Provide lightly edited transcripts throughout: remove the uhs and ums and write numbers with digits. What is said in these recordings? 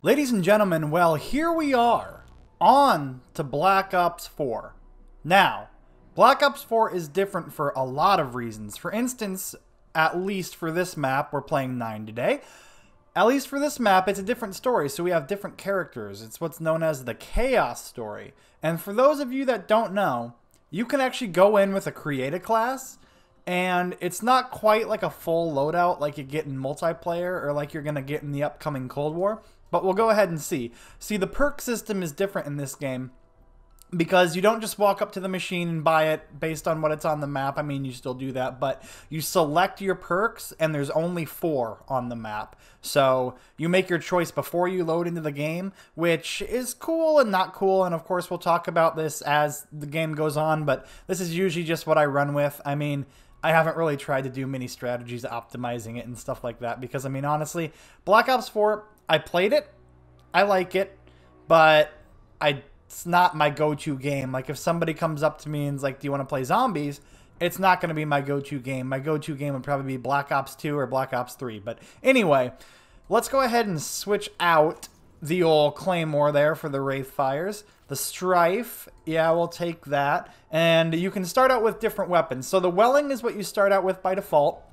Ladies and gentlemen, well, here we are, on to Black Ops 4. Now, Black Ops 4 is different for a lot of reasons. For instance, at least for this map, we're playing 9 today. At least for this map, it's a different story, so we have different characters. It's what's known as the Chaos story. And for those of you that don't know, you can actually go in with a create a class, and it's not quite like a full loadout like you get in multiplayer or like you're going to get in the upcoming Cold War. But we'll go ahead and see. See, the perk system is different in this game because you don't just walk up to the machine and buy it based on what it's on the map. I mean, you still do that, but you select your perks, and there's only 4 on the map. So you make your choice before you load into the game, which is cool and not cool, and of course we'll talk about this as the game goes on, but this is usually just what I run with. I mean, I haven't really tried to do many strategies optimizing it and stuff like that because, I mean, honestly, Black Ops 4, I played it, I like it, but it's not my go-to game. Like, if somebody comes up to me and is like, do you want to play zombies? It's not going to be my go-to game. My go-to game would probably be Black Ops 2 or Black Ops 3. But anyway, let's go ahead and switch out the old Claymore there for the Wraith Fires. The Strife, yeah, we'll take that. And you can start out with different weapons. So the Welling is what you start out with by default.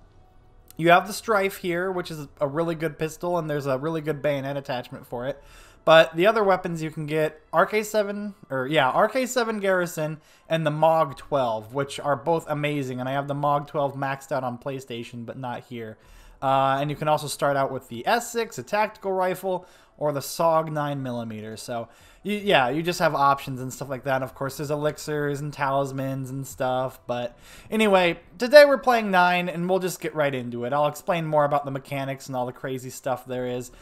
You have the Strife here, which is a really good pistol, and there's a really good bayonet attachment for it. But the other weapons you can get, RK7 Garrison and the MOG 12, which are both amazing. And I have the MOG 12 maxed out on PlayStation, but not here. And you can also start out with the S6, a tactical rifle, or the SOG 9mm. So, you just have options and stuff like that. Of course, there's elixirs and talismans and stuff. But anyway, today we're playing 9, and we'll just get right into it. I'll explain more about the mechanics and all the crazy stuff there is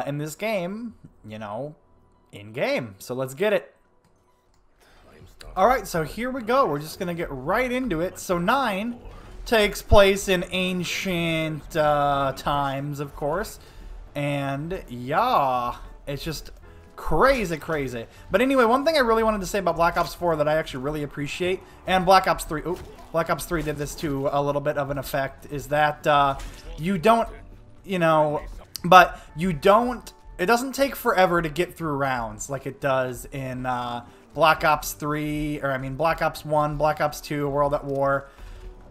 in this game, you know, in-game. So let's get it. Alright, so here we go. We're just going to get right into it. So 9 takes place in ancient times, of course. And, yeah, it's just crazy. But anyway, one thing I really wanted to say about Black Ops 4 that I actually really appreciate, and Black Ops 3, Black Ops 3 did this to a little bit of an effect, is that you don't, it doesn't take forever to get through rounds like it does in Black Ops 3, or I mean Black Ops 1, Black Ops 2, World at War.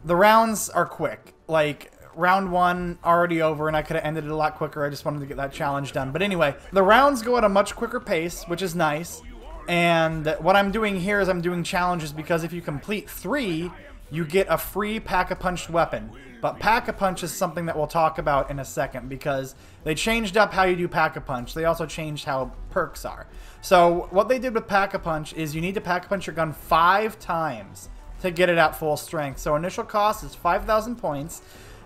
The rounds are quick. Like, round 1 already over, and I could have ended it a lot quicker. I just wanted to get that challenge done. But anyway, the rounds go at a much quicker pace, which is nice. And what I'm doing here is I'm doing challenges because if you complete 3, you get a free Pack-a-Punched weapon. But Pack-a-Punch is something that we'll talk about in a second because they changed up how you do Pack-a-Punch. They also changed how perks are. So what they did with Pack-a-Punch is you need to Pack-a-Punch your gun 5 times to get it at full strength. So initial cost is 5,000 points.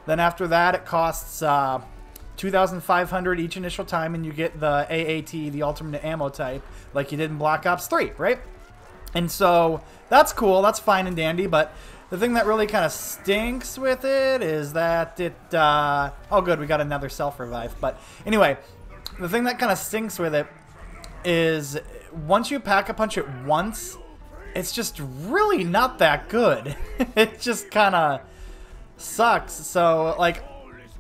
Then after that, it costs 2,500 each initial time, and you get the AAT, the alternate ammo type, like you did in Black Ops 3, right? And so that's cool, that's fine and dandy, but the thing that really kind of stinks with it is that it, oh good, we got another self-revive, but anyway, the thing that kind of stinks with it is once you Pack-a-Punch it once, it's just really not that good. It just kind of sucks. So, like,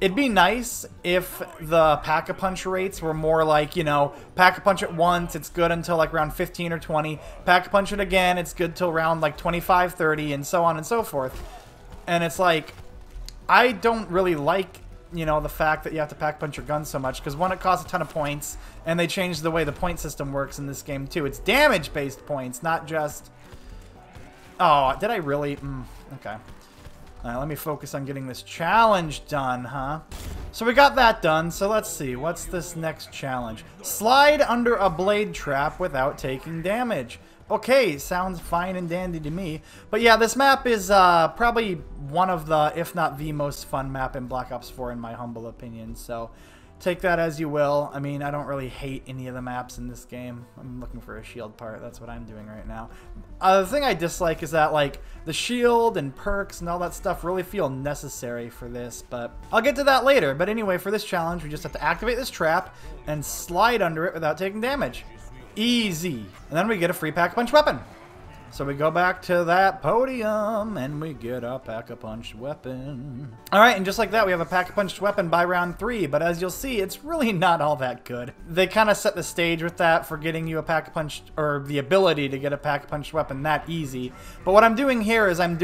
it'd be nice if the Pack-a-Punch rates were more like, Pack-a-Punch it once, it's good until like round 15 or 20. Pack-a-Punch it again, it's good till round like 25, 30, and so on and so forth. And it's like, I don't really like, the fact that you have to Pack-a-Punch your gun so much, because one, it costs a ton of points, and they changed the way the point system works in this game too. It's damage-based points, not just... Oh, did I really? Okay. Alright, let me focus on getting this challenge done, huh? So we got that done, so let's see. What's this next challenge? Slide under a blade trap without taking damage. Okay, sounds fine and dandy to me. But yeah, this map is probably one of the, if not the most fun map in Black Ops 4 in my humble opinion, so take that as you will. I mean, I don't really hate any of the maps in this game. I'm looking for a shield part. That's what I'm doing right now. The thing I dislike is that, like, the shield and perks and all that stuff really feel necessary for this, but I'll get to that later. But anyway, for this challenge, we just have to activate this trap and slide under it without taking damage. Easy. And then we get a free Pack-a-Punch weapon. So we go back to that podium, and we get our Pack-a-Punch weapon. Alright, and just like that, we have a Pack-a-Punch weapon by round 3, but as you'll see, it's really not all that good. They kind of set the stage with that for getting you a Pack-a-Punch, or the ability to get a Pack-a-Punch weapon that easy. But what I'm doing here is I'm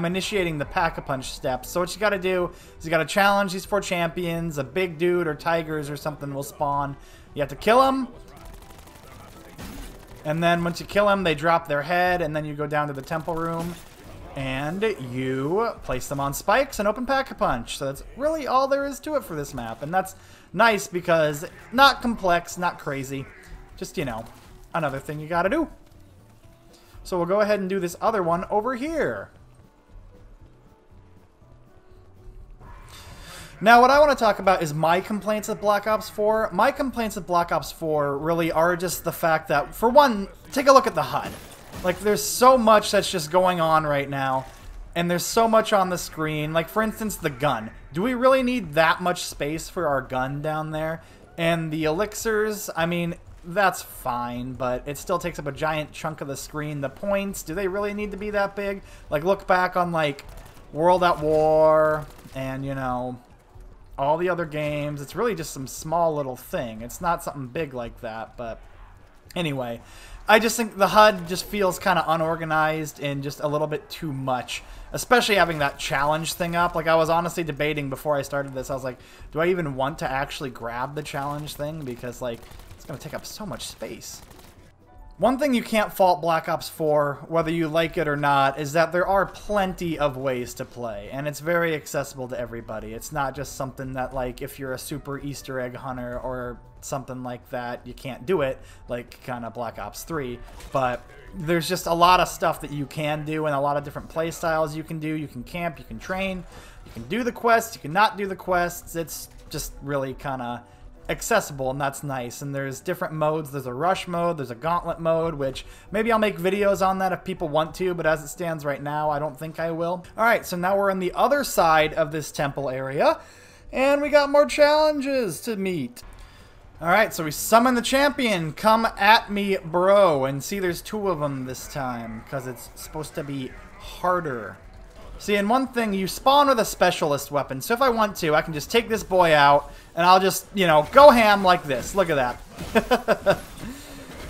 initiating the Pack-a-Punch steps. So what you gotta do is you gotta challenge these 4 champions, a big dude or tigers or something will spawn. You have to kill them. And then once you kill them, they drop their head, and then you go down to the temple room, and you place them on spikes and open Pack-a-Punch. So that's really all there is to it for this map. And that's nice because not complex, not crazy. Just, you know, another thing you gotta do. So we'll go ahead and do this other one over here. Now, what I want to talk about is my complaints with Black Ops 4. My complaints with Black Ops 4 really are just the fact that, for one, take a look at the HUD. Like, there's so much that's just going on right now, and there's so much on the screen. Like, for instance, the gun. Do we really need that much space for our gun down there? And the elixirs, I mean, that's fine, but it still takes up a giant chunk of the screen. The points, do they really need to be that big? Like, look back on, like, World at War, and, you know, all the other games. It's really just some small little thing. It's not something big like that, but anyway, I just think the HUD just feels kind of unorganized and just a little bit too much, especially having that challenge thing up. Like, I was honestly debating before I started this. I was like, do I even want to actually grab the challenge thing? Because, like, it's going to take up so much space. One thing you can't fault Black Ops 4, whether you like it or not, is that there are plenty of ways to play, and it's very accessible to everybody. It's not just something that, like, if you're a super Easter egg hunter or something like that, you can't do it, like kind of Black Ops 3, but there's just a lot of stuff that you can do and a lot of different play styles you can do. You can camp, you can train, you can do the quests, you can not do the quests. It's just really kind of accessible, and that's nice. And there's different modes. There's a rush mode, there's a gauntlet mode, which maybe I'll make videos on that if people want to, but as it stands right now, I don't think I will. Alright, so now we're on the other side of this temple area, and we got more challenges to meet. Alright, so we summon the champion. Come at me, bro. And see, there's 2 of them this time, because it's supposed to be harder. See, and one thing, you spawn with a specialist weapon, so if I want to, I can just take this boy out, and I'll just, you know, go ham like this. Look at that.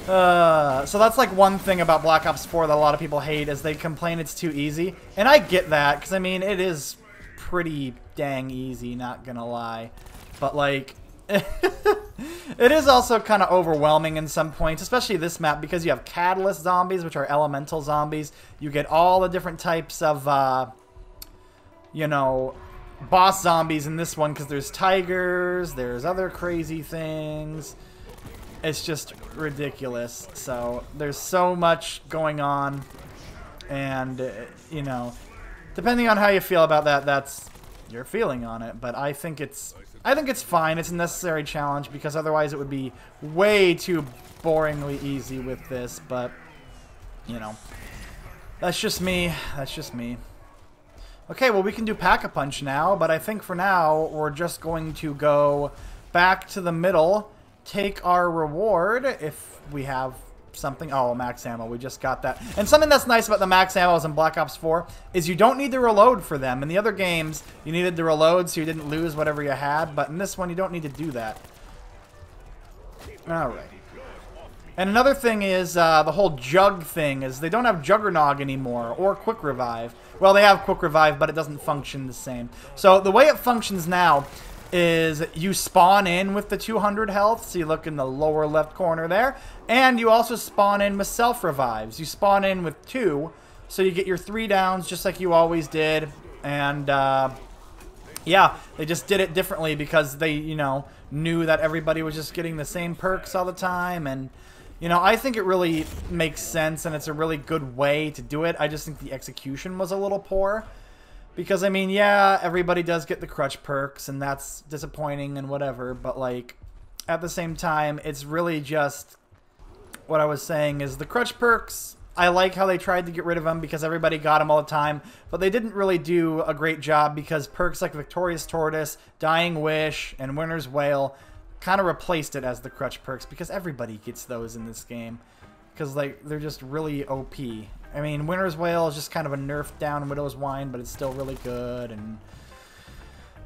So that's like one thing about Black Ops 4 that a lot of people hate, is they complain it's too easy. And I get that, because, I mean, it is pretty dang easy, not gonna lie. But, like, it is also kind of overwhelming in some points, especially this map, because you have catalyst zombies, which are elemental zombies. You get all the different types of, you know, boss zombies in this one, because there's tigers, there's other crazy things. It's just ridiculous. So there's so much going on, and, you know, depending on how you feel about that, that's your feeling on it. But I think it's fine. It's a necessary challenge, because otherwise it would be way too boringly easy with this. But, you know, that's just me. That's just me. Okay, well, we can do Pack-a-Punch now, but I think for now we're just going to go back to the middle, take our reward if we have something. Oh, max ammo. We just got that. And something that's nice about the max ammos in Black Ops 4 is you don't need to reload for them. In the other games, you needed to reload so you didn't lose whatever you had, but in this one, you don't need to do that. Alright. And another thing is the whole jug thing is they don't have Juggernog anymore, or Quick Revive. Well, they have Quick Revive, but it doesn't function the same. So the way it functions now is you spawn in with the 200 health, so you look in the lower left corner there, and you also spawn in with self-revives. You spawn in with 2, so you get your 3 downs just like you always did, and yeah, they just did it differently because they, you know, knew that everybody was just getting the same perks all the time, and, you know, I think it really makes sense, and it's a really good way to do it. I just think the execution was a little poor. Because, I mean, yeah, everybody does get the crutch perks, and that's disappointing and whatever, but, like, at the same time, it's really just, what I was saying is the crutch perks, I like how they tried to get rid of them because everybody got them all the time, but they didn't really do a great job because perks like Victorious Tortoise, Dying Wish, and Winter's Wail kind of replaced it as the crutch perks because everybody gets those in this game. Because, like, they're just really OP. I mean, Winter's Wail is just kind of a nerfed down Widow's Wine, but it's still really good. And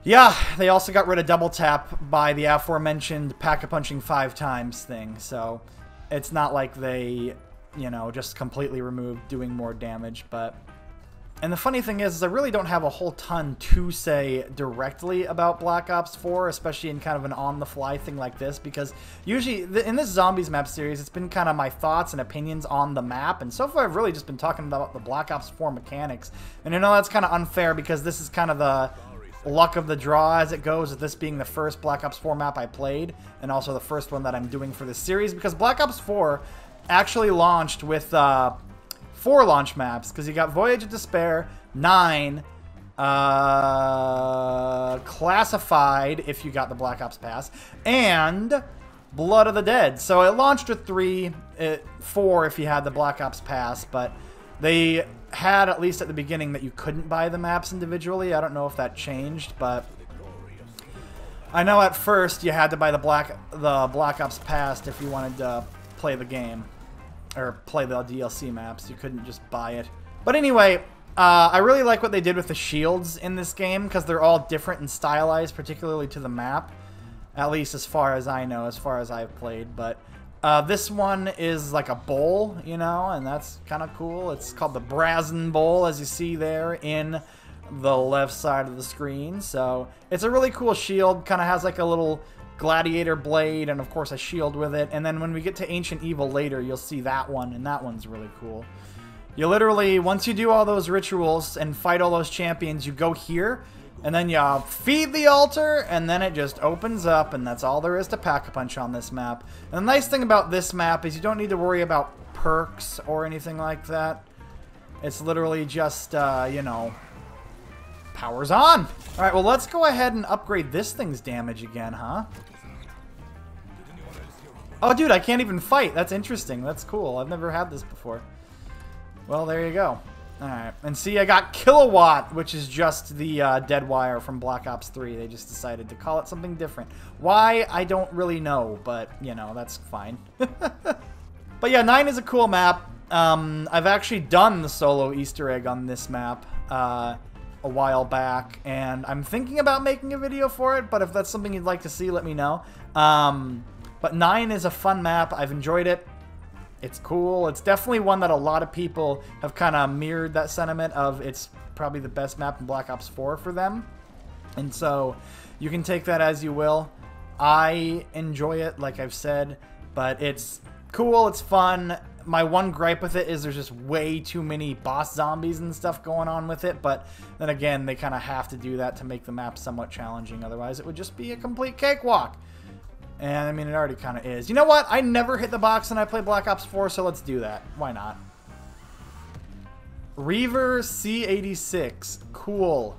yeah, they also got rid of double tap by the aforementioned pack-a-punching 5 times thing. So it's not like they, you know, just completely removed doing more damage. But and the funny thing is I really don't have a whole ton to say directly about Black Ops 4, especially in kind of an on-the-fly thing like this, because usually in this Zombies map series, it's been kind of my thoughts and opinions on the map, and so far I've really just been talking about the Black Ops 4 mechanics. And I know that's kind of unfair because this is kind of the luck of the draw as it goes, with this being the first Black Ops 4 map I played, and also the first one that I'm doing for this series, because Black Ops 4 actually launched with 4 launch maps, because you got Voyage of Despair, 9, Classified, if you got the Black Ops Pass, and Blood of the Dead. So it launched with 4 if you had the Black Ops Pass, but they had, at least at the beginning, that you couldn't buy the maps individually. I don't know if that changed, but I know at first you had to buy the Black Ops Pass if you wanted to play the game. Or play the DLC maps. You couldn't just buy it. But anyway, I really like what they did with the shields in this game, because they're all different and stylized, particularly to the map. At least as far as I know, as far as I've played. But this one is like a bowl, you know, and that's kind of cool. It's called the Brazen Bowl, as you see there in the left side of the screen. So it's a really cool shield. Kind of has like a little gladiator blade and of course a shield with it, and then when we get to Ancient Evil later, you'll see that one, and that one's really cool. You literally, once you do all those rituals and fight all those champions, you go here and then you feed the altar, and then it just opens up, and that's all there is to Pack-a-Punch on this map. And the nice thing about this map is you don't need to worry about perks or anything like that. It's literally just you know, power's on. All right, well, let's go ahead and upgrade this thing's damage again, huh? Oh, dude, I can't even fight. That's interesting. That's cool. I've never had this before. Well, there you go. All right, and see, I got Kilowatt, which is just the dead wire from Black Ops 3. They just decided to call it something different. Why? I don't really know, but, you know, that's fine. But yeah, 9 is a cool map. I've actually done the solo Easter egg on this map a while back, and I'm thinking about making a video for it, but if that's something you'd like to see, let me know. But 9 is a fun map. I've enjoyed it. It's cool. It's definitely one that a lot of people have kind of mirrored that sentiment of it's probably the best map in Black Ops 4 for them. And so you can take that as you will. I enjoy it, like I've said, but it's cool. It's fun. My one gripe with it is there's just way too many boss zombies and stuff going on with it, but then again, they kind of have to do that to make the map somewhat challenging. Otherwise, it would just be a complete cakewalk. And, I mean, it already kind of is. You know what? I never hit the box when I play Black Ops 4, so let's do that. Why not? Reaver C86. Cool.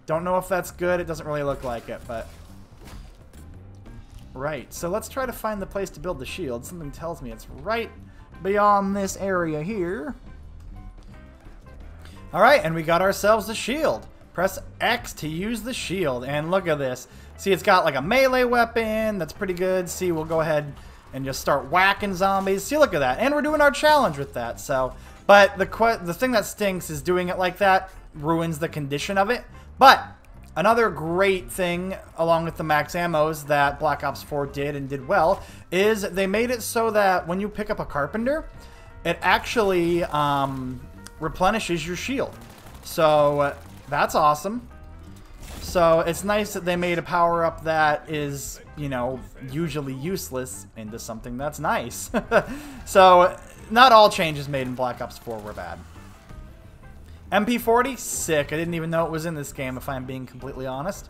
Don't know if that's good. It doesn't really look like it, but... Right, so let's try to find the place to build the shield. Something tells me it's right beyond this area here. Alright, and we got ourselves the shield. Press X to use the shield, and look at this. See, it's got like a melee weapon. That's pretty good. See, we'll go ahead and just start whacking zombies. See, look at that. And we're doing our challenge with that. So, but the thing that stinks is doing it like that ruins the condition of it. But another great thing, along with the max ammos that Black Ops 4 did and did well, is they made it so that when you pick up a Carpenter, it actually replenishes your shield. So that's awesome. So it's nice that they made a power-up that is, you know, usually useless into something that's nice. So not all changes made in Black Ops 4 were bad. MP40, sick. I didn't even know it was in this game, if I'm being completely honest.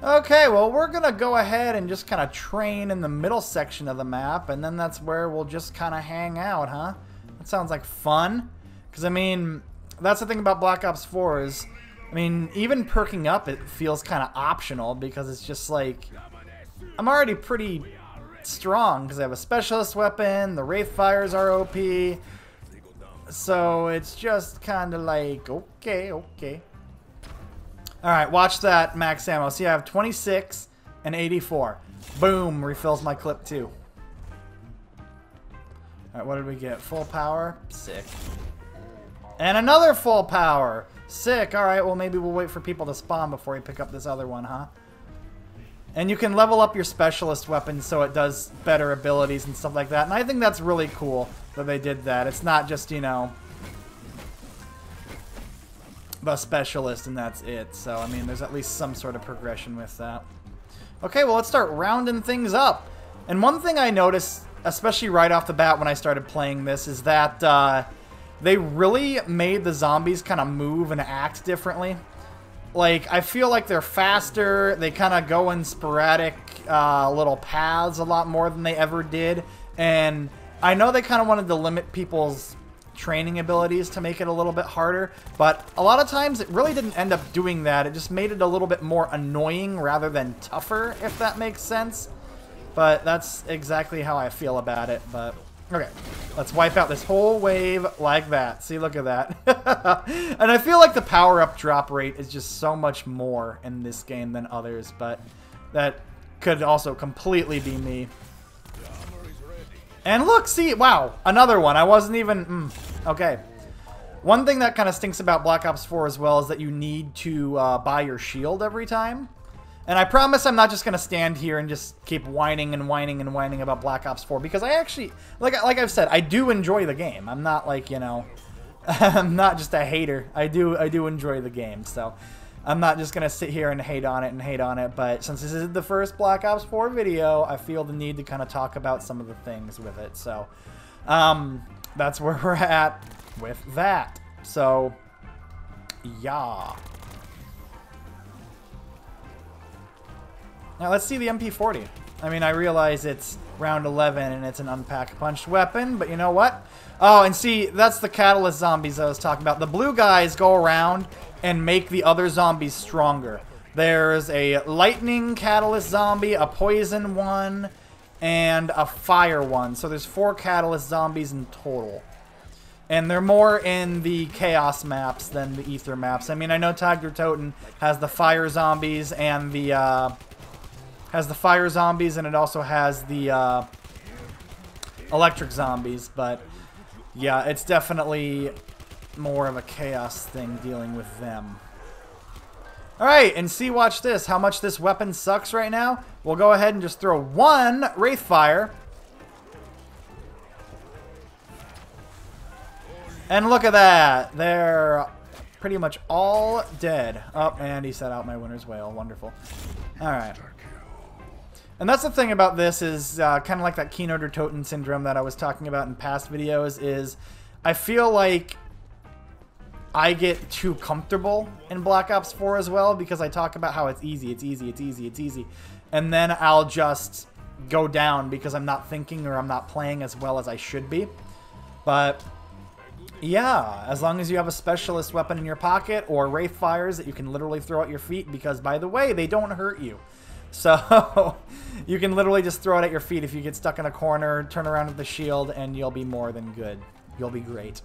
Okay, well, we're going to go ahead and just kind of train in the middle section of the map, and then that's where we'll just kind of hang out, huh? That sounds like fun. Because, I mean, that's the thing about Black Ops 4 is, I mean, even perking up, it feels kind of optional, because it's just like, I'm already pretty strong, because I have a specialist weapon, the Wraith Fires are OP, so it's just kind of like, okay, okay. Alright, watch that max ammo. See, I have 26 and 84. Boom, refills my clip too. Alright, what did we get? Full power? Sick. And another full power! Sick, alright, well maybe we'll wait for people to spawn before we pick up this other one, huh? And you can level up your specialist weapon so it does better abilities and stuff like that. And I think that's really cool that they did that. It's not just, you know, the specialist and that's it. So, I mean, there's at least some sort of progression with that. Okay, well, let's start rounding things up. And one thing I noticed, especially right off the bat when I started playing this, is that they really made the zombies kind of move and act differently. Like, I feel like they're faster. They kind of go in sporadic little paths a lot more than they ever did. And I know they kind of wanted to limit people's training abilities to make it a little bit harder. But a lot of times it really didn't end up doing that. It just made it a little bit more annoying rather than tougher, if that makes sense. But that's exactly how I feel about it. But okay, let's wipe out this whole wave like that. See, look at that. And I feel like the power-up drop rate is just so much more in this game than others, but that could also completely be me. And look, see, wow, another one. I wasn't even, okay. One thing that kind of stinks about Black Ops 4 as well is that you need to buy your shield every time. And I promise I'm not just going to stand here and just keep whining and whining and whining about Black Ops 4, because I actually, like I've said, I do enjoy the game. I'm not like, you know, I'm not just a hater. I do enjoy the game, so I'm not just going to sit here and hate on it, but since this is the first Black Ops 4 video, I feel the need to kind of talk about some of the things with it. So, that's where we're at with that. So, yeah. Now let's see the MP40. I mean, I realize it's round 11 and it's an unpack-punched weapon, but you know what? Oh, and see, that's the catalyst zombies I was talking about. The blue guys go around and make the other zombies stronger. There's a lightning catalyst zombie, a poison one, and a fire one. So there's 4 catalyst zombies in total. And they're more in the chaos maps than the ether maps. I mean, I know Tiger Toten has the fire zombies and the and it also has the electric zombies, but yeah, it's definitely more of a chaos thing dealing with them. Alright, and see, watch this, how much this weapon sucks right now. We'll go ahead and just throw one Wraithfire. And look at that, they're pretty much all dead. Oh, and he set out my winner's wail, wonderful. Alright. And that's the thing about this is kind of like that Keynote or Toten syndrome that I was talking about in past videos, is I feel like I get too comfortable in Black Ops 4 as well, because I talk about how it's easy, it's easy, it's easy, it's easy. And then I'll just go down because I'm not thinking or I'm not playing as well as I should be. But yeah, as long as you have a specialist weapon in your pocket or Wraithfires that you can literally throw at your feet, because by the way, they don't hurt you. So you can literally just throw it at your feet if you get stuck in a corner, turn around with the shield, and you'll be more than good. You'll be great.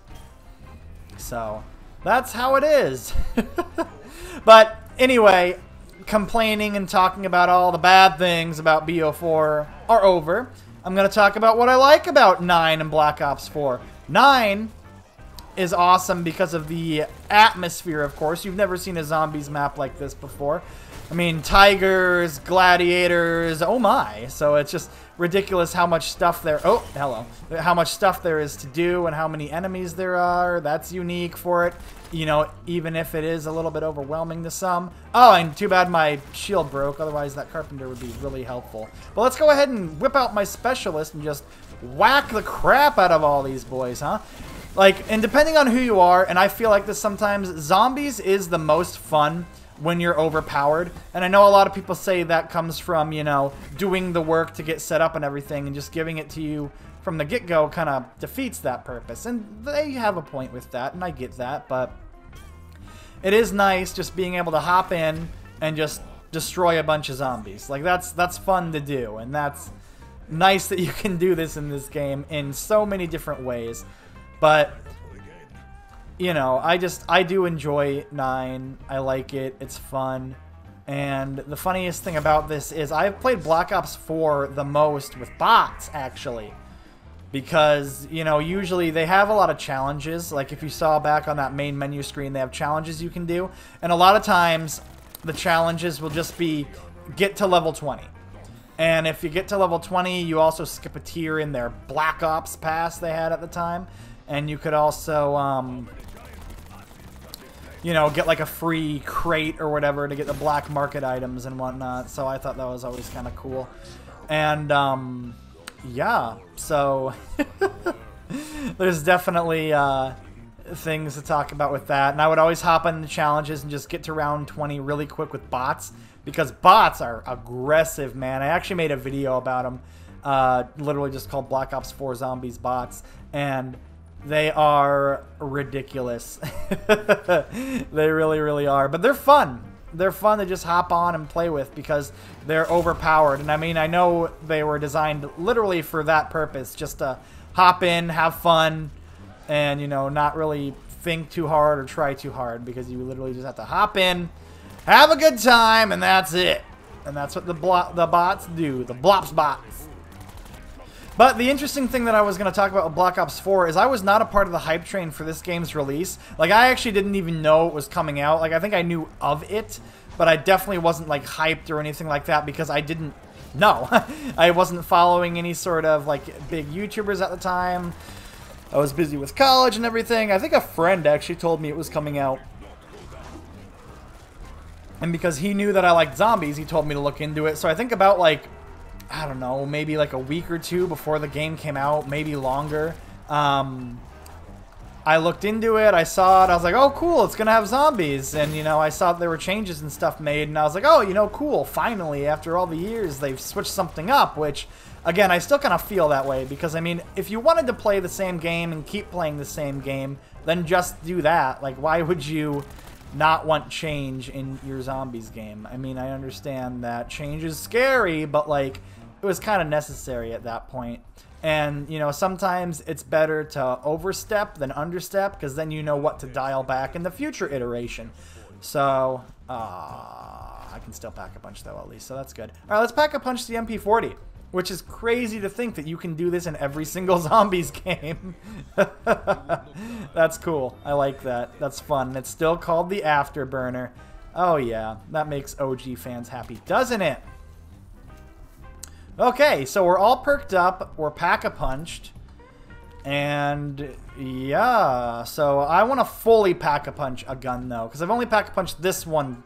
So that's how it is. But anyway, complaining and talking about all the bad things about BO4 are over. I'm going to talk about what I like about 9 and Black Ops 4. 9 is awesome because of the atmosphere, of course. You've never seen a zombies map like this before. I mean, tigers, gladiators, oh my. So it's just ridiculous how much stuff there... Oh, hello. How much stuff there is to do and how many enemies there are. That's unique for it. You know, even if it is a little bit overwhelming to some. Oh, and too bad my shield broke. Otherwise, that carpenter would be really helpful. But let's go ahead and whip out my specialist and just whack the crap out of all these boys, huh? Like, and depending on who you are, and I feel like this sometimes, zombies is the most fun when you're overpowered. And I know a lot of people say that comes from, you know, doing the work to get set up and everything, and just giving it to you from the get-go kind of defeats that purpose. And they have a point with that, and I get that, but it is nice just being able to hop in and just destroy a bunch of zombies. Like, that's fun to do, and that's nice that you can do this in this game in so many different ways. But you know, I do enjoy 9. I like it. It's fun. And the funniest thing about this is I've played Black Ops 4 the most with bots, actually. because, you know, usually they have a lot of challenges. Like if you saw back on that main menu screen, they have challenges you can do. And a lot of times the challenges will just be get to level 20. And if you get to level 20, you also skip a tier in their Black Ops pass they had at the time. And you could also, you know, get like a free crate or whatever to get the black market items and whatnot. So I thought that was always kind of cool. And, yeah, so there's definitely things to talk about with that. And I would always hop on the challenges and just get to round 20 really quick with bots, because bots are aggressive, man. I actually made a video about them, literally just called Black Ops 4 Zombies Bots, and they are ridiculous. They really, really are. But they're fun. They're fun to just hop on and play with because they're overpowered. And I mean, I know they were designed literally for that purpose, just to hop in, have fun, and, you know, not really think too hard or try too hard, because you literally just have to hop in, have a good time, and that's it. And that's what the bots do, the Blops bots. But the interesting thing that I was going to talk about with Black Ops 4 is I was not a part of the hype train for this game's release. Like, I actually didn't even know it was coming out. Like, I think I knew of it, but I definitely wasn't, like, hyped or anything like that because I didn't know. I wasn't following any sort of, like, big YouTubers at the time. I was busy with college and everything. I think a friend actually told me it was coming out. And because he knew that I liked zombies, he told me to look into it. So I think about, like, I don't know, maybe like a week or two before the game came out, maybe longer. I looked into it, I saw it, I was like, oh cool, it's gonna have zombies. And, you know, I saw there were changes and stuff made, and I was like, oh, you know, cool, finally, after all the years, they've switched something up, which, again, I still kind of feel that way, because, I mean, if you wanted to play the same game and keep playing the same game, then just do that. Like, why would you not want change in your zombies game? I mean, I understand that change is scary, but, like, it was kind of necessary at that point. And, you know, sometimes it's better to overstep than understep, because then you know what to dial back in the future iteration. So, I can still pack a punch, though, at least, so that's good. All right, let's pack a punch the MP40, which is crazy to think that you can do this in every single zombies game. That's cool. I like that. That's fun. It's still called the Afterburner. Oh, yeah. That makes OG fans happy, doesn't it? Okay, so we're all perked up, we're pack-a-punched, and yeah, so I want to fully pack-a-punch a gun, though, because I've only pack-a-punched this one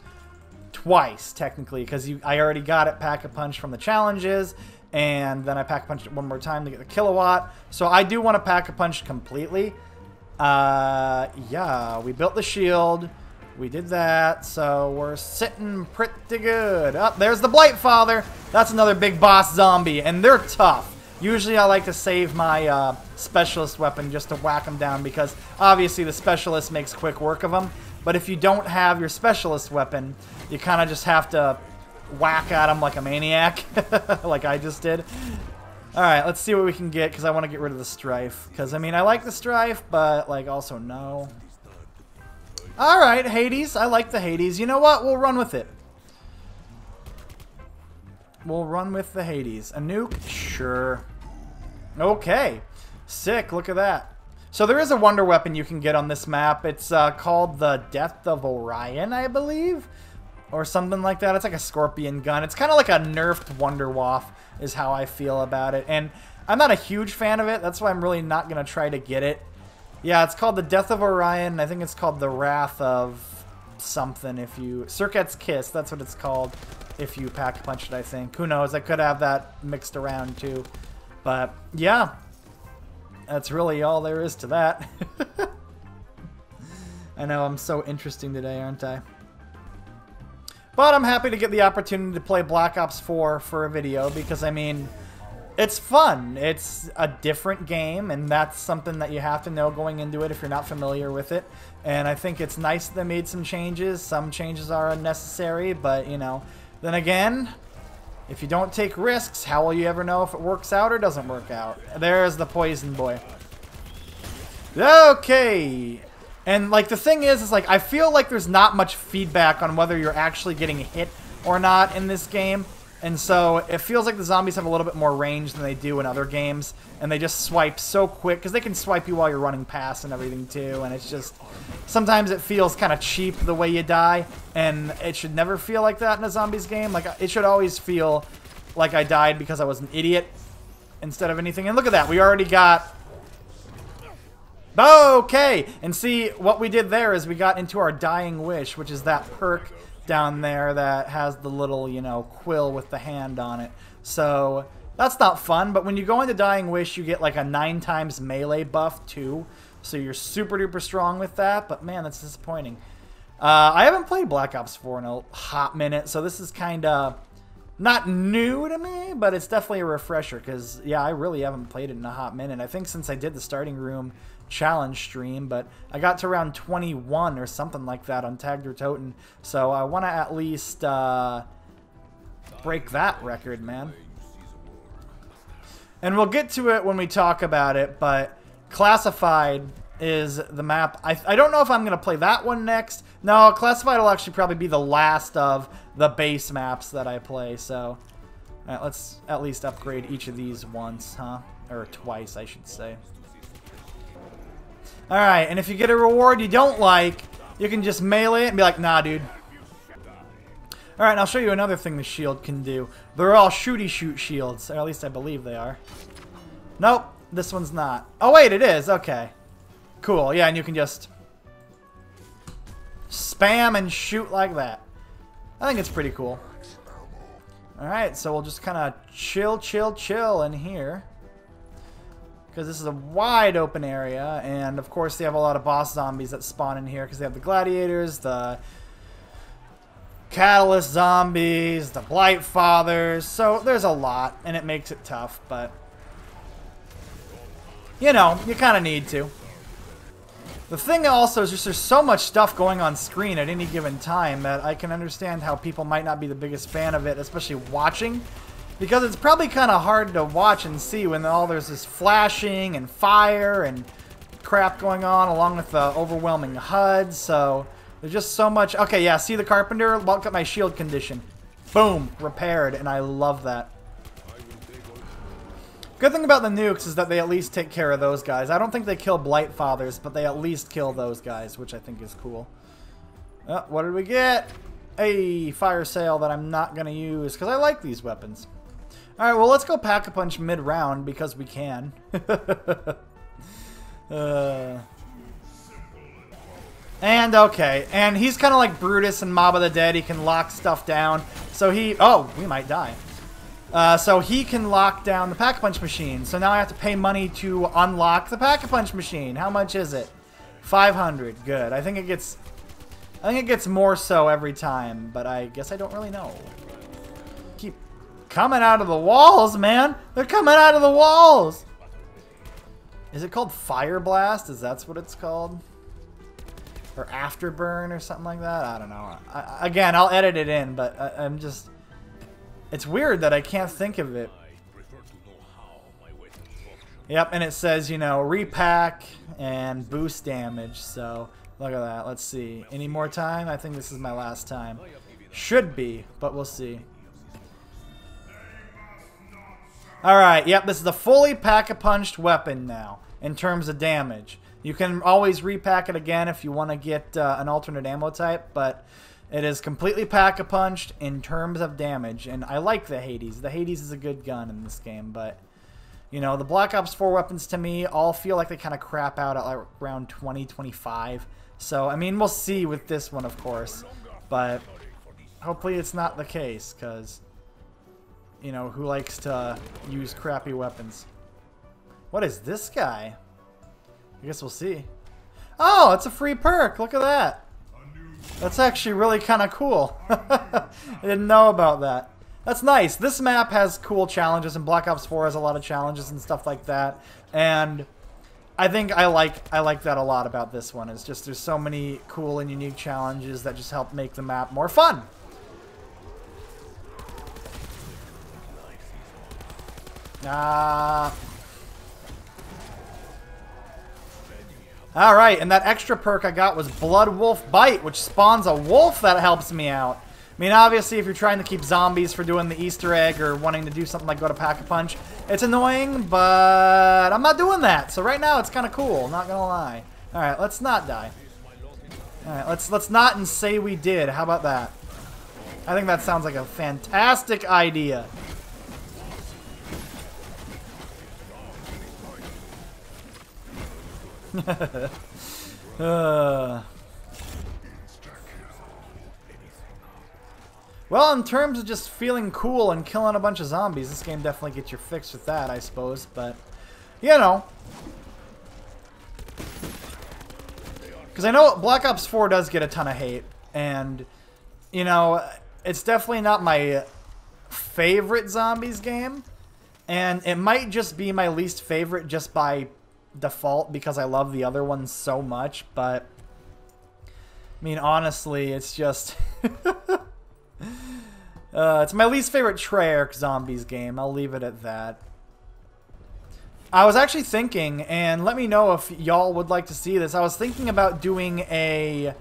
twice, technically, because I already got it pack-a-punch from the challenges, and then I pack-a-punched it one more time to get the kilowatt, so I do want to pack-a-punch completely. Yeah, we built the shield. We did that, so we're sitting pretty good. Oh, there's the Blightfather. That's another big boss zombie, and they're tough. Usually I like to save my specialist weapon just to whack them down, because obviously the specialist makes quick work of them. But if you don't have your specialist weapon, you kind of just have to whack at them like a maniac, like I just did. Alright, let's see what we can get, because I want to get rid of the Strife. Because, I mean, I like the Strife, but, like, also no. Alright, Hades. I like the Hades. You know what? We'll run with it. We'll run with the Hades. A nuke? Sure. Okay. Sick. Look at that. So there is a wonder weapon you can get on this map. It's called the Death of Orion, I believe. Or something like that. It's like a scorpion gun. It's kind of like a nerfed Wonder Waff is how I feel about it. And I'm not a huge fan of it. That's why I'm really not going to try to get it. Yeah, it's called the Death of Orion. I think it's called the Wrath of something if you... Circuit's Kiss, that's what it's called if you pack-punch it, I think. Who knows? I could have that mixed around, too. But, yeah. That's really all there is to that. I know, I'm so interesting today, aren't I? But I'm happy to get the opportunity to play Black Ops 4 for a video because, I mean... It's fun. It's a different game, and that's something that you have to know going into it if you're not familiar with it. And I think it's nice that they made some changes. Some changes are unnecessary, but, you know, then again, if you don't take risks, how will you ever know if it works out or doesn't work out? There's the poison boy. Okay. And, like, the thing is like, I feel like there's not much feedback on whether you're actually getting hit or not in this game. And so it feels like the zombies have a little bit more range than they do in other games. And they just swipe so quick, because they can swipe you while you're running past and everything too. And it's just, sometimes it feels kind of cheap the way you die. And it should never feel like that in a zombies game. Like, it should always feel like I died because I was an idiot instead of anything. And look at that, we already got... Okay! And see, what we did there is we got into our Dying Wish, which is that perk down there that has the little, you know, quill with the hand on it. So that's not fun, but when you go into Dying Wish, you get like a 9x melee buff too. So you're super duper strong with that, but man, that's disappointing. I haven't played Black Ops 4 in a hot minute, so this is kind of not new to me, but it's definitely a refresher because, yeah, I really haven't played it in a hot minute. I think since I did the Starting Room challenge stream, but I got to around 21 or something like that on Tagged or Toten, so I want to at least break that record, man. And we'll get to it when we talk about it, but Classified is the map. I don't know if I'm going to play that one next. No, Classified will actually probably be the last of the base maps that I play, so let's at least upgrade each of these once, huh? Or twice, I should say. Alright, and if you get a reward you don't like, you can just melee it and be like, nah, dude. Alright, and I'll show you another thing the shield can do. They're all shooty shoot shields, or at least I believe they are. Nope, this one's not. Oh wait, it is, okay. Cool, yeah, and you can just spam and shoot like that. I think it's pretty cool. Alright, so we'll just kind of chill in here. Because this is a wide open area, and of course they have a lot of boss zombies that spawn in here because they have the gladiators, the catalyst zombies, the blight fathers, so there's a lot, and it makes it tough, but you know, you kind of need to. The thing also is just there's so much stuff going on screen at any given time that I can understand how people might not be the biggest fan of it, especially watching. Because it's probably kind of hard to watch and see when there's this flashing and fire and crap going on along with the overwhelming HUD. So there's just so much. Okay, yeah, see the carpenter? Look at my shield condition. Boom, repaired, and I love that. Good thing about the nukes is that they at least take care of those guys. I don't think they kill Blight Fathers, but they at least kill those guys, which I think is cool. Oh, what did we get? A fire sale that I'm not going to use because I like these weapons. Alright, well, let's go Pack-a-Punch mid-round because we can. And, okay. And he's kind of like Brutus and Mob of the Dead. He can lock stuff down. So he... Oh, we might die. So he can lock down the Pack-a-Punch machine. So now I have to pay money to unlock the Pack-a-Punch machine. How much is it? 500. Good. I think it gets more so every time, but I guess I don't really know. Keep coming out of the walls, man. They're coming out of the walls. Is it called Fire Blast? Is that what it's called? Or Afterburn or something like that? I don't know. Again, I'll edit it in, but I'm just... It's weird that I can't think of it. Yep, and it says, you know, repack and boost damage. So, look at that. Let's see. Any more time? I think this is my last time. Should be, but we'll see. Alright, yep, this is a fully pack-a-punched weapon now, in terms of damage. You can always repack it again if you want to get an alternate ammo type, but it is completely pack-a-punched in terms of damage, and I like the Hades. The Hades is a good gun in this game, but, you know, the Black Ops 4 weapons to me all feel like they kind of crap out at like around 20, 25. So, I mean, we'll see with this one, of course, but hopefully it's not the case, because... You know, who likes to use crappy weapons? What is this guy? I guess we'll see. Oh, it's a free perk. Look at that. That's actually really kind of cool. I didn't know about that. That's nice. This map has cool challenges, and Black Ops 4 has a lot of challenges and stuff like that. And I think I like that a lot about this one. It's just there's so many cool and unique challenges that just help make the map more fun. Alright, and that extra perk I got was Blood Wolf Bite, which spawns a wolf that helps me out. mean, obviously, if you're trying to keep zombies for doing the Easter egg or wanting to do something like go to Pack-a-Punch, it's annoying, but I'm not doing that. So right now, it's kind of cool, not gonna lie. All right, let's not die. All right, let's not and say we did. How about that? I think that sounds like a fantastic idea. Well, in terms of just feeling cool and killing a bunch of zombies, this game definitely gets your fix with that, I suppose. But, you know. Because I know Black Ops 4 does get a ton of hate. And, you know, it's definitely not my favorite zombies game. And it might just be my least favorite just by default because I love the other ones so much. But, I mean, honestly, it's just... it's my least favorite Treyarch Zombies game. I'll leave it at that. I was actually thinking, and let me know if y'all would like to see this, I was thinking about doing a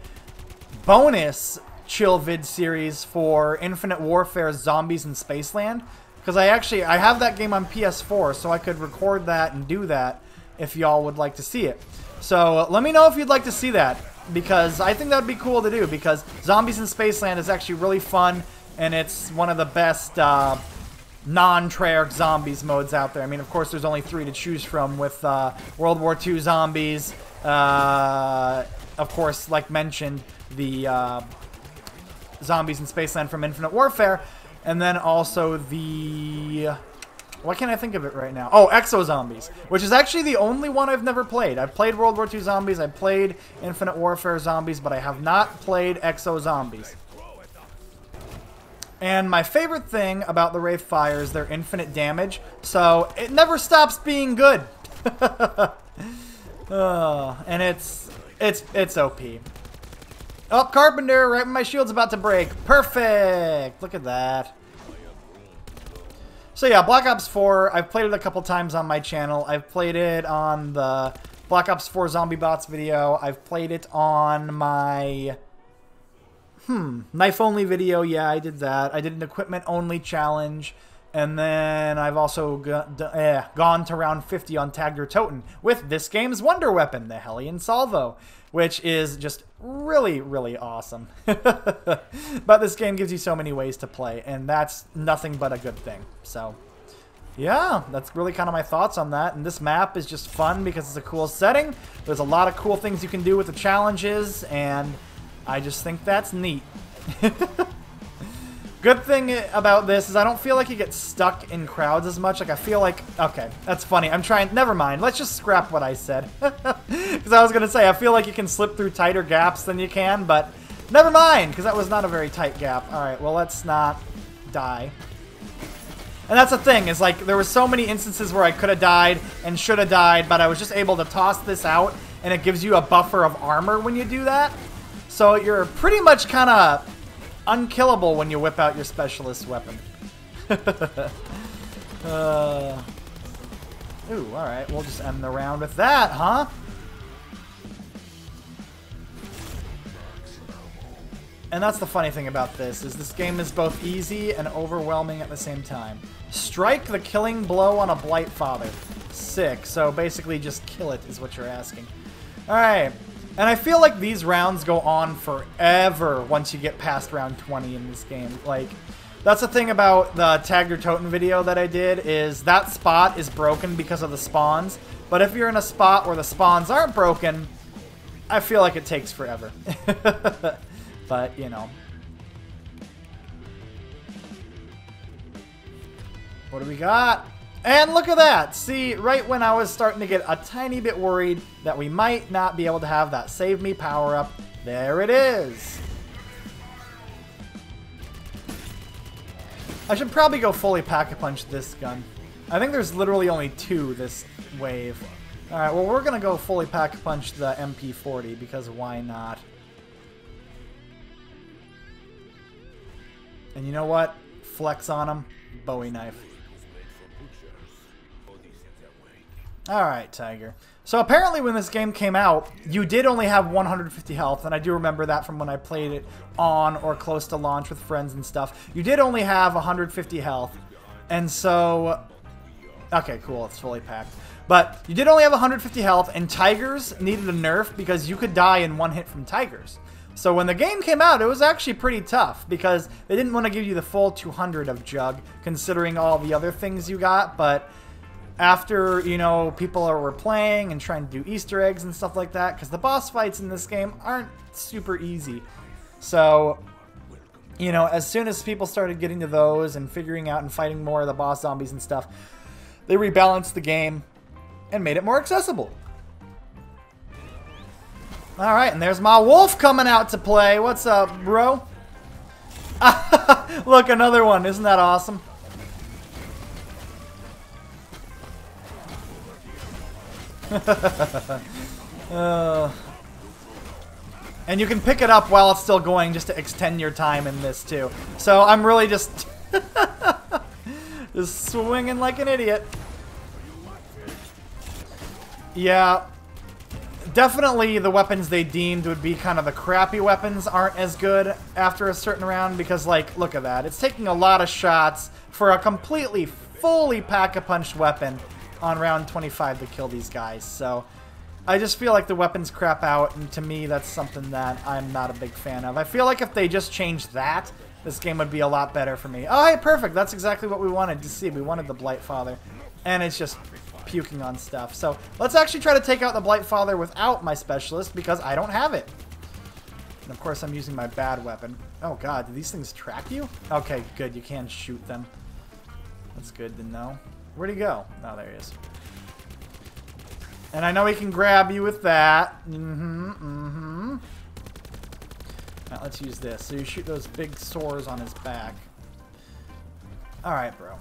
bonus chill vid series for Infinite Warfare Zombies in Spaceland. Because I have that game on PS4, so I could record that and do that if y'all would like to see it. So let me know if you'd like to see that, because I think that would be cool to do, because Zombies in Spaceland is actually really fun, and it's one of the best non-Treyarch Zombies modes out there. I mean, of course, there's only 3 to choose from with World War II Zombies, of course, like mentioned, the Zombies in Spaceland from Infinite Warfare, and then also the... Why can't I think of it right now? Oh, Exo Zombies, which is actually the only one I've never played. I've played World War II Zombies, I've played Infinite Warfare Zombies, but I have not played Exo Zombies. And my favorite thing about the Wraith Fire is their infinite damage, so it never stops being good. And it's OP. Oh, Carpenter, right when my shield's about to break. Perfect! Look at that. So yeah, Black Ops 4, I've played it a couple times on my channel. I've played it on the Black Ops 4 Zombie Bots video. I've played it on my... knife only video, yeah, I did that. I did an equipment only challenge, and then I've also gone to round 50 on Tagged or Toten with this game's wonder weapon, the Hellion Salvo, which is just really, really awesome. But this game gives you so many ways to play, and that's nothing but a good thing. So, yeah, that's really kind of my thoughts on that. And this map is just fun because it's a cool setting. There's a lot of cool things you can do with the challenges, and I just think that's neat. Good thing about this is I don't feel like you get stuck in crowds as much. Like, I feel like... Okay, that's funny. I'm trying... Never mind. Let's just scrap what I said. Because I was going to say, I feel like you can slip through tighter gaps than you can, but never mind, because that was not a very tight gap. All right, well, let's not die. And that's the thing, is like, there were so many instances where I could have died and should have died, but I was just able to toss this out, and it gives you a buffer of armor when you do that. So you're pretty much kind of unkillable when you whip out your specialist weapon. Ooh, alright, we'll just end the round with that, huh? And that's the funny thing about this, is this game is both easy and overwhelming at the same time. Strike the killing blow on a Blight Father. Sick. So basically just kill it is what you're asking. Alright. And I feel like these rounds go on forever once you get past round 20 in this game. Like, that's the thing about the Tagged or Toten video that I did, is that spot is broken because of the spawns. But if you're in a spot where the spawns aren't broken, I feel like it takes forever. But, you know. What do we got? And look at that! See, right when I was starting to get a tiny bit worried that we might not be able to have that Save Me power-up, there it is! I should probably go fully Pack-a-Punch this gun. I think there's literally only 2 this wave. Alright, well we're gonna go fully Pack-a-Punch the MP40, because why not? And you know what? Flex on him. Bowie knife. Alright, Tiger. So apparently when this game came out, you did only have 150 health, and I do remember that from when I played it on or close to launch with friends and stuff. You did only have 150 health, and so... Okay, cool, it's fully packed. But you did only have 150 health, and Tigers needed a nerf because you could die in one hit from Tigers. So when the game came out, it was actually pretty tough because they didn't want to give you the full 200 of Jug, considering all the other things you got, but... After, you know, people were playing and trying to do Easter eggs and stuff like that, because the boss fights in this game aren't super easy. So, you know, as soon as people started getting to those and figuring out and fighting more of the boss zombies and stuff, they rebalanced the game and made it more accessible. Alright, and there's my wolf coming out to play. What's up, bro? Look, another one. Isn't that awesome? And you can pick it up while it's still going just to extend your time in this too. So I'm really just just swinging like an idiot. Yeah, definitely the weapons they deemed would be kind of the crappy weapons aren't as good after a certain round because, like, look at that. It's taking a lot of shots for a completely fully pack-a-punch weapon on round 25 to kill these guys. So I just feel like the weapons crap out, and to me that's something that I'm not a big fan of. I feel like if they just changed that, this game would be a lot better for me. Oh, hey, perfect. That's exactly what we wanted to see. We wanted the Blight Father, and it's just puking on stuff. So let's actually try to take out the Blight Father without my specialist because I don't have it. And of course I'm using my bad weapon. Oh god, do these things track you? Okay, good. You can shoot them. That's good to know. Where'd he go? Oh, there he is. And I know he can grab you with that. Now, let's use this. So you shoot those big sores on his back. Alright, bro.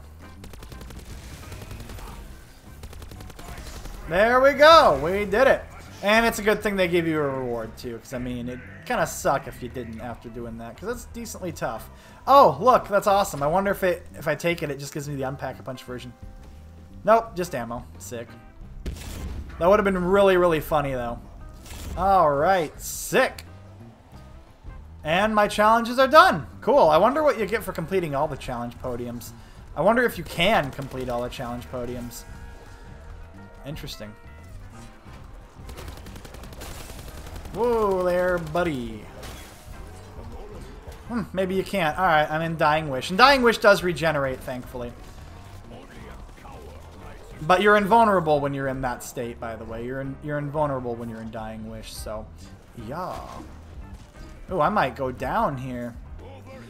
There we go! We did it! And it's a good thing they give you a reward, too. Because, I mean, it'd kind of suck if you didn't after doing that. Because it's decently tough. Oh, look! That's awesome. I wonder if I take it, it just gives me the Unpack-a-Punch version. Nope, just ammo. Sick. That would have been really, really funny, though. Alright, sick. And my challenges are done. Cool. I wonder what you get for completing all the challenge podiums. I wonder if you can complete all the challenge podiums. Interesting. Whoa there, buddy. Maybe you can't. Alright, I'm in Dying Wish. And Dying Wish does regenerate, thankfully. But you're invulnerable when you're in that state, by the way. You're invulnerable when you're in Dying Wish, so... Yeah. Oh, I might go down here.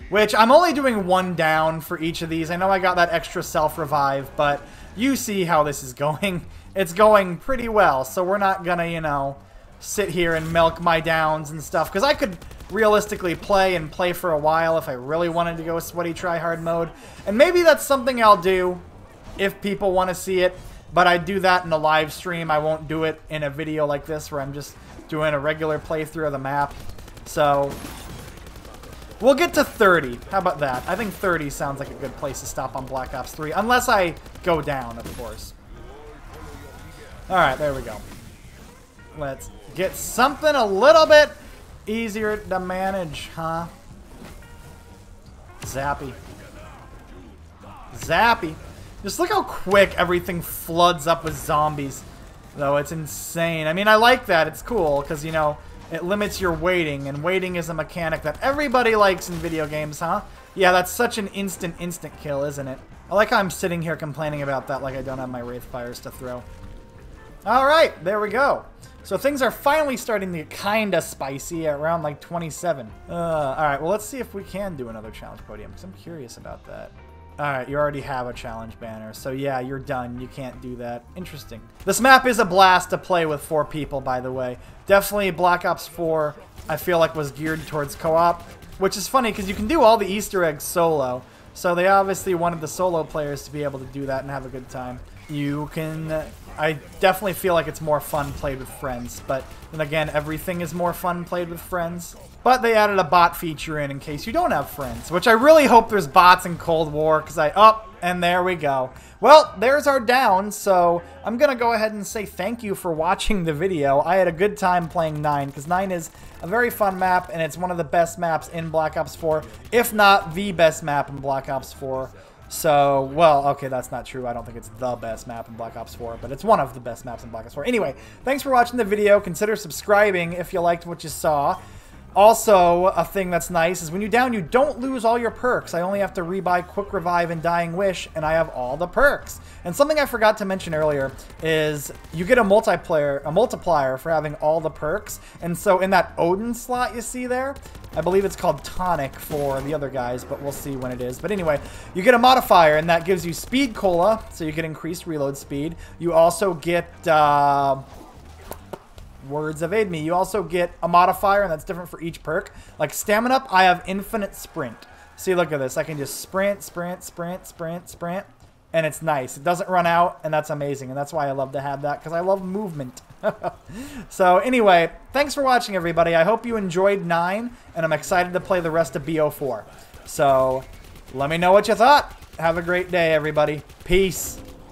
Which, I'm only doing one down for each of these. I know I got that extra self-revive, but you see how this is going. It's going pretty well, so we're not gonna, you know, sit here and milk my downs and stuff. Because I could realistically play for a while if I really wanted to go sweaty tryhard mode. And maybe that's something I'll do if people want to see it. But I do that in a live stream. I won't do it in a video like this where I'm just doing a regular playthrough of the map. So, we'll get to 30. How about that? I think 30 sounds like a good place to stop on Black Ops 3. Unless I go down, of course. Alright, there we go. Let's get something a little bit easier to manage, huh? Zappy. Zappy. Just look how quick everything floods up with zombies. Though, it's insane. I mean, I like that. It's cool, because, you know, it limits your waiting, and waiting is a mechanic that everybody likes in video games, huh? Yeah, that's such an instant kill, isn't it? I like how I'm sitting here complaining about that like I don't have my Wraith Fires to throw. Alright, there we go. So things are finally starting to get kinda spicy at around like 27. Alright, well let's see if we can do another challenge podium, because I'm curious about that. Alright, you already have a challenge banner, so yeah, you're done. You can't do that. Interesting. This map is a blast to play with 4 people, by the way. Definitely Black Ops 4, I feel like, was geared towards co-op, which is funny because you can do all the Easter eggs solo, so they obviously wanted the solo players to be able to do that and have a good time. You can... I definitely feel like it's more fun played with friends, but then again, everything is more fun played with friends. But they added a bot feature in case you don't have friends, which I really hope there's bots in Cold War, because Oh, And there we go. Well, there's our down, so I'm going to go ahead and say thank you for watching the video. I had a good time playing 9, because 9 is a very fun map, and it's one of the best maps in Black Ops 4, if not the best map in Black Ops 4. So, well, okay, that's not true. I don't think it's the best map in Black Ops 4, but it's one of the best maps in Black Ops 4. Anyway, thanks for watching the video. Consider subscribing if you liked what you saw. Also, a thing that's nice is when you down, you don't lose all your perks. I only have to rebuy Quick Revive and Dying Wish, and I have all the perks. And something I forgot to mention earlier is you get a multiplier for having all the perks. And so in that Odin slot you see there, I believe it's called Tonic for the other guys, but we'll see when it is. But anyway, you get a modifier, and that gives you Speed Cola, so you get increased reload speed. You also get... words evade me. You also get a modifier, and that's different for each perk. Like Stamina Up, I have infinite sprint. See, look at this. I can just sprint, sprint, sprint, sprint, sprint, and it's nice. It doesn't run out, and that's amazing, and that's why I love to have that, because I love movement. So anyway, thanks for watching, everybody. I hope you enjoyed 9, and I'm excited to play the rest of BO4. So let me know what you thought. Have a great day, everybody. Peace.